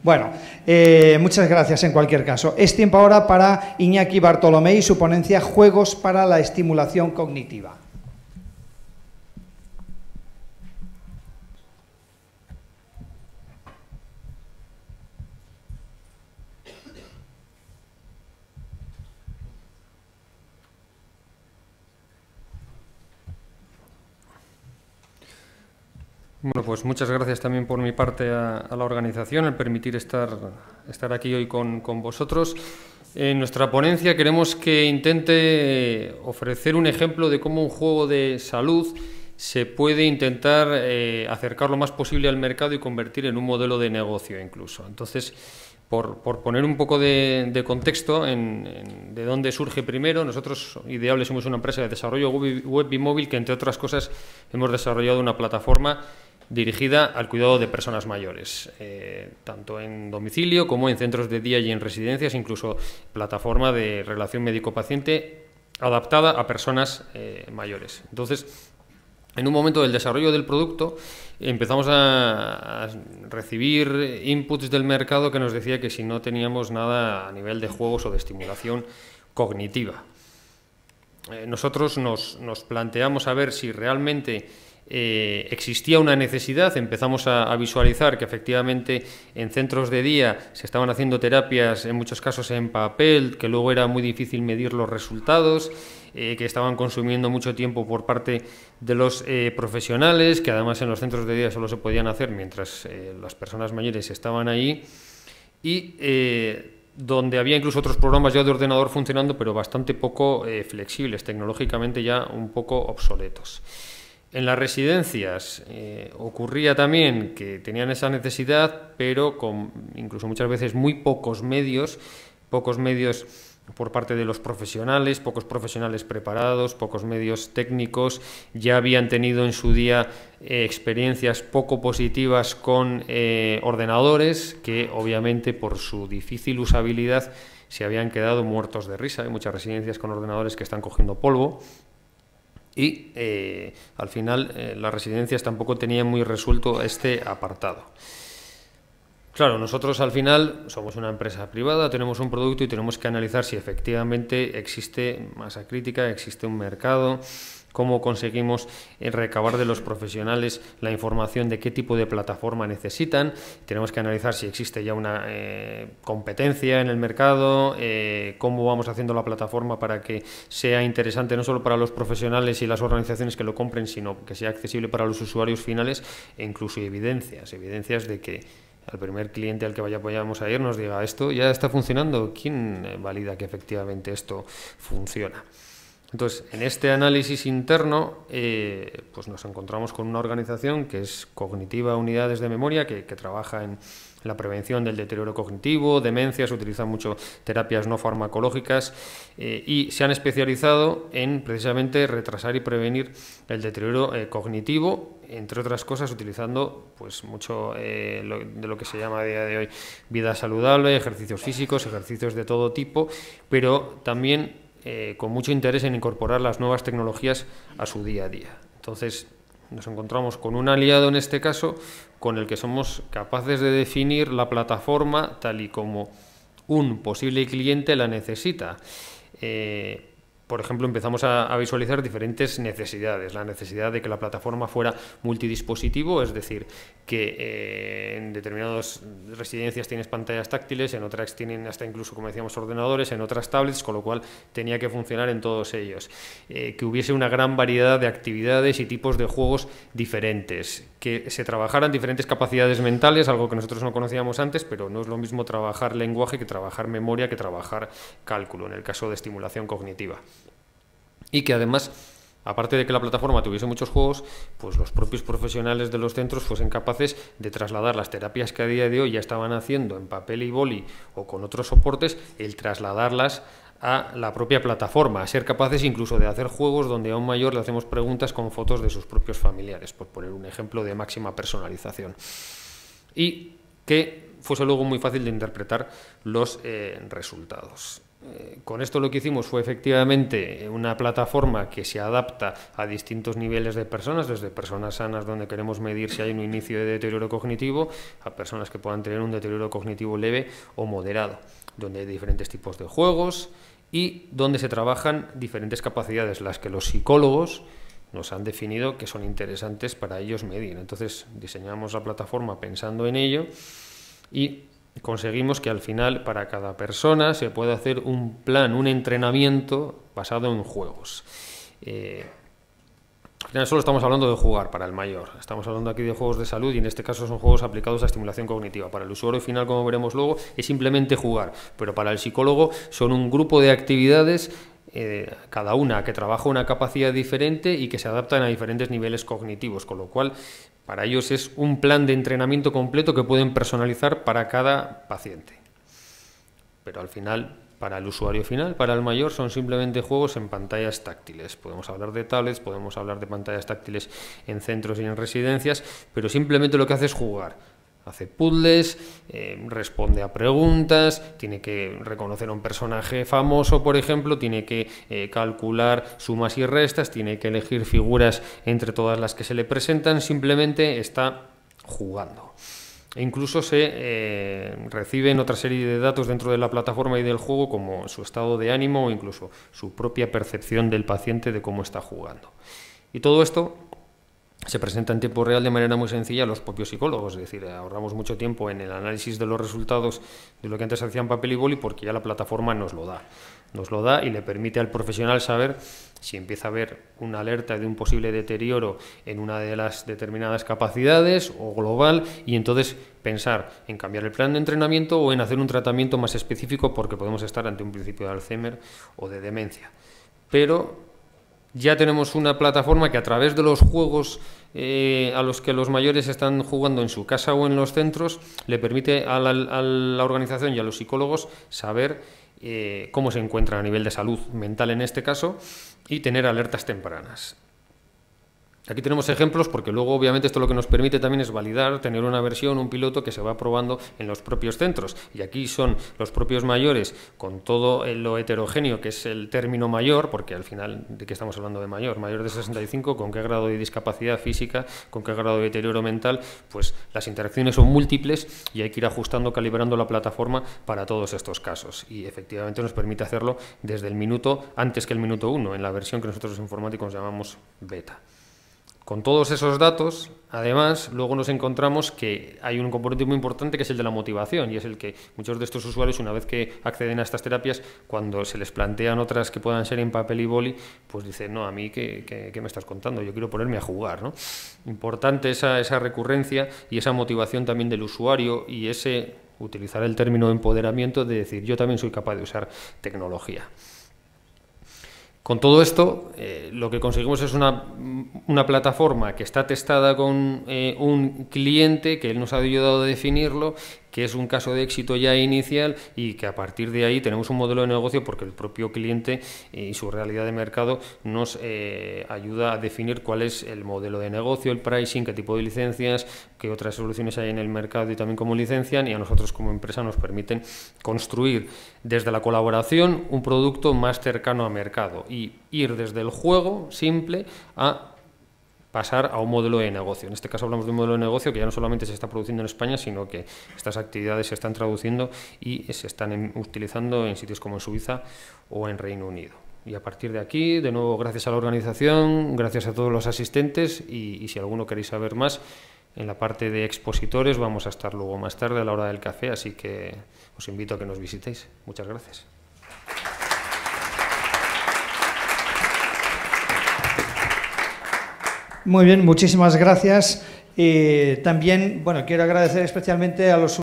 Bueno, muchas gracias en cualquier caso. Es tiempo ahora para Iñaki Bartolomé y su ponencia Juegos para la estimulación cognitiva. Bueno, pues muchas gracias también por mi parte a la organización, el permitir estar aquí hoy con vosotros. En nuestra ponencia queremos que intente ofrecer un ejemplo de cómo un juego de salud se puede intentar acercar lo más posible al mercado y convertir en un modelo de negocio incluso. Entonces, por poner un poco de contexto de dónde surge primero, nosotros, Ideable, somos una empresa de desarrollo web y móvil que, entre otras cosas, hemos desarrollado una plataforma dirigida al cuidado de personas mayores, tanto en domicilio como en centros de día y en residencias, incluso plataforma de relación médico-paciente adaptada a personas mayores. Entonces, en un momento del desarrollo del producto, empezamos a recibir inputs del mercado que nos decía que si no teníamos nada a nivel de juegos o de estimulación cognitiva. Nosotros nos planteamos a ver si realmente existía una necesidad. Empezamos a visualizar que efectivamente en centros de día se estaban haciendo terapias, en muchos casos en papel, que luego era muy difícil medir los resultados, que estaban consumiendo mucho tiempo por parte de los profesionales, que además en los centros de día solo se podían hacer mientras las personas mayores estaban ahí, y donde había incluso otros programas ya de ordenador funcionando, pero bastante poco flexibles, tecnológicamente ya un poco obsoletos. En las residencias ocurría también que tenían esa necesidad, pero con incluso muchas veces muy pocos medios por parte de los profesionales, pocos profesionales preparados, pocos medios técnicos. Ya habían tenido en su día experiencias poco positivas con ordenadores que, obviamente, por su difícil usabilidad se habían quedado muertos de risa. Hay muchas residencias con ordenadores que están cogiendo polvo. Y al final las residencias tampoco tenían muy resuelto este apartado. Claro, nosotros al final somos una empresa privada, tenemos un producto y tenemos que analizar si efectivamente existe masa crítica, existe un mercado, cómo conseguimos recabar de los profesionales la información de qué tipo de plataforma necesitan. Tenemos que analizar si existe ya una competencia en el mercado, cómo vamos haciendo la plataforma para que sea interesante no solo para los profesionales y las organizaciones que lo compren, sino que sea accesible para los usuarios finales, e incluso evidencias de que al primer cliente al que vayamos a ir nos diga: esto ya está funcionando. ¿Quién valida que efectivamente esto funciona? Entonces, en este análisis interno, pues nos encontramos con una organización que es Cognitiva Unidades de Memoria, que trabaja en la prevención del deterioro cognitivo, demencias, utilizan mucho terapias no farmacológicas y se han especializado en precisamente retrasar y prevenir el deterioro cognitivo, entre otras cosas utilizando pues mucho de lo que se llama a día de hoy vida saludable, ejercicios físicos, ejercicios de todo tipo, pero también con mucho interés en incorporar las nuevas tecnologías a su día a día. Entonces, nos encontramos con un aliado en este caso con el que somos capaces de definir la plataforma tal y como un posible cliente la necesita. Por ejemplo, empezamos a visualizar diferentes necesidades. La necesidad de que la plataforma fuera multidispositivo, es decir, que en determinadas residencias tienes pantallas táctiles, en otras tienen hasta incluso, como decíamos, ordenadores, en otras tablets, con lo cual tenía que funcionar en todos ellos. Que hubiese una gran variedad de actividades y tipos de juegos diferentes. Que se trabajaran diferentes capacidades mentales, algo que nosotros no conocíamos antes, pero no es lo mismo trabajar lenguaje que trabajar memoria, que trabajar cálculo, en el caso de estimulación cognitiva. Y que además, aparte de que la plataforma tuviese muchos juegos, pues los propios profesionales de los centros fuesen capaces de trasladar las terapias que a día de hoy ya estaban haciendo en papel y boli o con otros soportes, el trasladarlas a la propia plataforma, a ser capaces incluso de hacer juegos donde a un mayor le hacemos preguntas con fotos de sus propios familiares, por poner un ejemplo de máxima personalización. Y que fuese luego muy fácil de interpretar los resultados. Con esto lo que hicimos fue efectivamente una plataforma que se adapta a distintos niveles de personas, desde personas sanas donde queremos medir si hay un inicio de deterioro cognitivo, a personas que puedan tener un deterioro cognitivo leve o moderado, donde hay diferentes tipos de juegos y donde se trabajan diferentes capacidades, las que los psicólogos nos han definido que son interesantes para ellos medir. Entonces diseñamos la plataforma pensando en ello y conseguimos que al final para cada persona se pueda hacer un plan, un entrenamiento basado en juegos. Al final solo estamos hablando de jugar para el mayor, estamos hablando aquí de juegos de salud y en este caso son juegos aplicados a estimulación cognitiva. Para el usuario final, como veremos luego, es simplemente jugar, pero para el psicólogo son un grupo de actividades, cada una que trabaja una capacidad diferente y que se adaptan a diferentes niveles cognitivos, con lo cual para ellos es un plan de entrenamiento completo que pueden personalizar para cada paciente. Pero al final, para el usuario final, para el mayor, son simplemente juegos en pantallas táctiles. Podemos hablar de tablets, podemos hablar de pantallas táctiles en centros y en residencias, pero simplemente lo que hace es jugar. Hace puzzles, responde a preguntas, tiene que reconocer a un personaje famoso, por ejemplo, tiene que calcular sumas y restas, tiene que elegir figuras entre todas las que se le presentan, simplemente está jugando. E incluso se reciben otra serie de datos dentro de la plataforma y del juego, como su estado de ánimo o incluso su propia percepción del paciente de cómo está jugando. Y todo esto se presenta en tiempo real de manera muy sencilla a los propios psicólogos, es decir, ahorramos mucho tiempo en el análisis de los resultados de lo que antes hacían papel y boli porque ya la plataforma nos lo da y le permite al profesional saber si empieza a haber una alerta de un posible deterioro en una de las determinadas capacidades o global y entonces pensar en cambiar el plan de entrenamiento o en hacer un tratamiento más específico porque podemos estar ante un principio de Alzheimer o de demencia. Pero ya tenemos una plataforma que a través de los juegos a los que los mayores están jugando en su casa o en los centros le permite a la organización y a los psicólogos saber cómo se encuentran a nivel de salud mental en este caso y tener alertas tempranas. Aquí tenemos ejemplos porque luego obviamente esto lo que nos permite también es validar, tener una versión, un piloto que se va probando en los propios centros y aquí son los propios mayores con todo lo heterogéneo que es el término mayor, porque al final ¿de qué estamos hablando de mayor? Mayor de 65, ¿con qué grado de discapacidad física? ¿Con qué grado de deterioro mental? Pues las interacciones son múltiples y hay que ir ajustando, calibrando la plataforma para todos estos casos y efectivamente nos permite hacerlo desde el minuto, antes que el minuto 1, en la versión que nosotros los informáticos llamamos beta. Con todos esos datos, además, luego nos encontramos que hay un componente muy importante que es el de la motivación y es el que muchos de estos usuarios, una vez que acceden a estas terapias, cuando se les plantean otras que puedan ser en papel y boli, pues dicen, no, a mí, ¿qué me estás contando? Yo quiero ponerme a jugar, ¿no? Importante esa recurrencia y esa motivación también del usuario y ese utilizar el término empoderamiento de decir, yo también soy capaz de usar tecnología. Con todo esto, lo que conseguimos es una plataforma que está testada con un cliente que él nos ha ayudado a definirlo, que es un caso de éxito ya inicial y que a partir de ahí tenemos un modelo de negocio porque el propio cliente y su realidad de mercado nos ayuda a definir cuál es el modelo de negocio, el pricing, qué tipo de licencias, qué otras soluciones hay en el mercado y también cómo licencian y a nosotros como empresa nos permiten construir desde la colaboración un producto más cercano a mercado y ir desde el juego simple a pasar a un modelo de negocio. En este caso hablamos de un modelo de negocio que ya no solamente se está produciendo en España, sino que estas actividades se están traduciendo y se están utilizando en sitios como en Suiza o en Reino Unido. Y a partir de aquí, de nuevo, gracias a la organización, gracias a todos los asistentes y si alguno queréis saber más, en la parte de expositores vamos a estar luego más tarde a la hora del café, así que os invito a que nos visitéis. Muchas gracias. Muy bien, muchísimas gracias. También, bueno, quiero agradecer especialmente a los